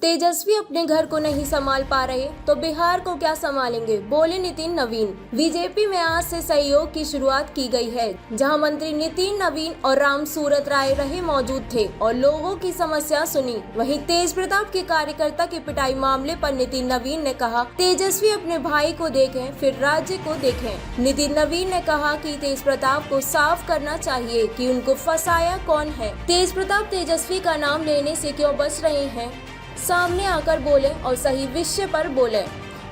तेजस्वी अपने घर को नहीं संभाल पा रहे तो बिहार को क्या संभालेंगे, बोले नितिन नवीन। बीजेपी में आज से सहयोग की शुरुआत की गई है, जहां मंत्री नितिन नवीन और राम सूरत राय रहे मौजूद थे और लोगों की समस्या सुनी। वहीं तेज प्रताप के कार्यकर्ता की पिटाई मामले पर नितिन नवीन ने कहा, तेजस्वी अपने भाई को देखें फिर राज्य को देखें। नितिन नवीन ने कहा कि तेज प्रताप को साफ करना चाहिए कि उनको फंसाया कौन है। तेज प्रताप तेजस्वी का नाम लेने से क्यों बच रहे हैं, सामने आकर बोले और सही विषय पर बोले।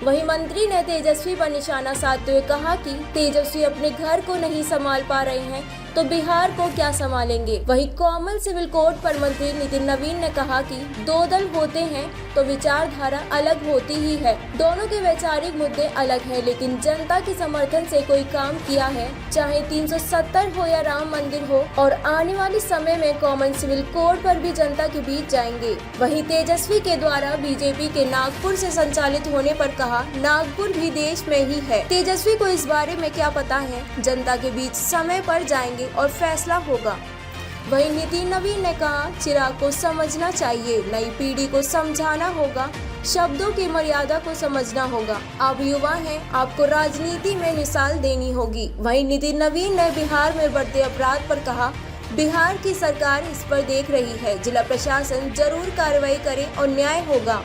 वहीं मंत्री ने तेजस्वी पर निशाना साधते हुए कहा कि तेजस्वी अपने घर को नहीं संभाल पा रहे हैं तो बिहार को क्या संभालेंगे। वहीं कॉमन सिविल कोड पर मंत्री नितिन नवीन ने कहा कि दो दल होते हैं तो विचारधारा अलग होती ही है, दोनों के वैचारिक मुद्दे अलग है, लेकिन जनता के समर्थन से कोई काम किया है, चाहे 370 हो या राम मंदिर हो, और आने वाले समय में कॉमन सिविल कोड पर भी जनता के बीच जाएंगे। वहीं तेजस्वी के द्वारा बीजेपी के नागपुर से संचालित होने पर कहा, नागपुर भी देश में ही है। तेजस्वी को इस बारे में क्या पता है, जनता के बीच समय पर जाएंगे और फैसला होगा। वहीं नितिन नवीन ने कहा, चिराग को समझना चाहिए, नई पीढ़ी को समझाना होगा, शब्दों की मर्यादा को समझना होगा। आप युवा हैं, आपको राजनीति में मिसाल देनी होगी। वहीं नितिन नवीन ने बिहार में बढ़ते अपराध पर कहा, बिहार की सरकार इस पर देख रही है, जिला प्रशासन जरूर कार्रवाई करे और न्याय होगा।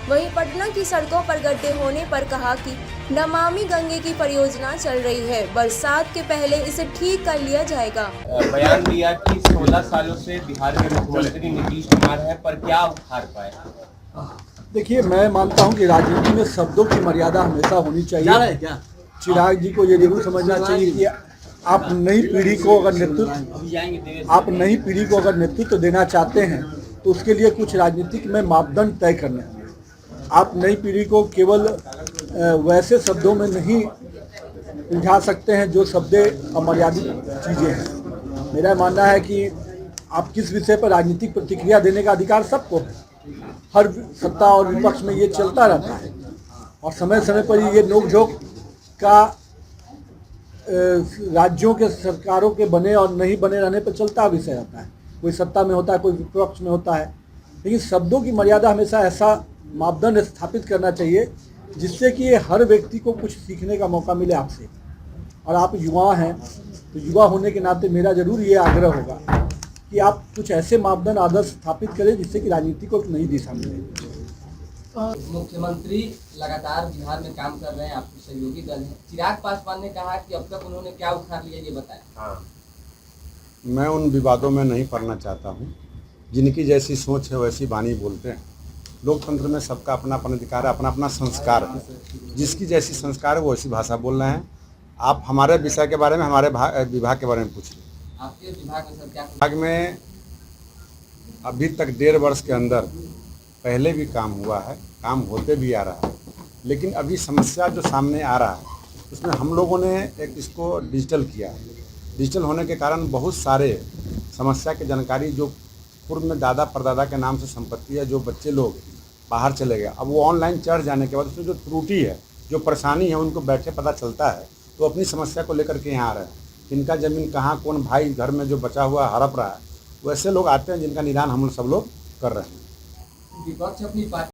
वहीं पटना की सड़कों पर गड्ढे होने पर कहा कि नमामि गंगे की परियोजना चल रही है, बरसात के पहले इसे ठीक कर लिया जाएगा। बयान दिया कि 16 सालों से बिहार में मुख्यमंत्री नीतीश कुमार है, पर क्या उखाड़ पाए? देखिए, मैं मानता हूं कि राजनीति में शब्दों की मर्यादा हमेशा होनी चाहिए। चिराग जी को ये जरूर समझना चाहिए कि आप नई पीढ़ी को अगर नेतृत्व देना चाहते हैं तो उसके लिए कुछ राजनीतिक में मापदंड तय करने हैं। आप नई पीढ़ी को केवल वैसे शब्दों में नहीं उलझा सकते हैं जो शब्द अमर्यादित चीज़ें हैं। मेरा मानना है कि आप किस विषय पर राजनीतिक प्रतिक्रिया देने का अधिकार सबको है। हर सत्ता और विपक्ष में ये चलता रहता है और समय समय पर ये नोकझोंक का राज्यों के सरकारों के बने और नहीं बने रहने पर चलता विषय रहता है। कोई सत्ता में होता है, कोई विपक्ष में होता है, लेकिन शब्दों की मर्यादा हमेशा ऐसा मापदंड स्थापित करना चाहिए जिससे कि हर व्यक्ति को कुछ सीखने का मौका मिले आपसे। और आप युवा हैं तो युवा होने के नाते मेरा जरूर ये आग्रह होगा कि आप कुछ ऐसे मापदंड आदर्श स्थापित करें जिससे कि राजनीति को एक नई दिशा मिले। मुख्यमंत्री लगातार बिहार में काम कर रहे हैं, आपके सहयोगी दल हैं। चिराग पासवान ने कहा कि अब तक उन्होंने क्या उखाड़ लिया, ये बताएं। हाँ। मैं उन विवादों में नहीं पड़ना चाहता हूँ। जिनकी जैसी सोच है वैसी वाणी बोलते हैं। लोकतंत्र में सबका अपना अपना अधिकार है, अपना अपना संस्कार है। जिसकी जैसी संस्कार है वो वैसी भाषा बोल रहे हैं। आप हमारे विषय के बारे में, हमारे विभाग के बारे में पूछिए। आपके विभाग में सर क्या? विभाग में अभी तक 1.5 वर्ष के अंदर पहले भी काम हुआ है, काम होते भी आ रहा है, लेकिन अभी समस्या जो सामने आ रहा है उसमें हम लोगों ने एक इसको डिजिटल किया है। डिजिटल होने के कारण बहुत सारे समस्या की जानकारी जो पूर्व में दादा परदादा के नाम से संपत्ति है, जो बच्चे लोग बाहर चले गए, अब वो ऑनलाइन चढ़ जाने के बाद उसमें जो त्रुटि है, जो परेशानी है, उनको बैठे पता चलता है, तो अपनी समस्या को लेकर के यहाँ आ रहे हैं। किनका ज़मीन कहाँ, कौन भाई घर में जो बचा हुआ हड़प रहा है, वैसे लोग आते हैं जिनका निदान हम सब लोग कर रहे हैं। विपक्ष अपनी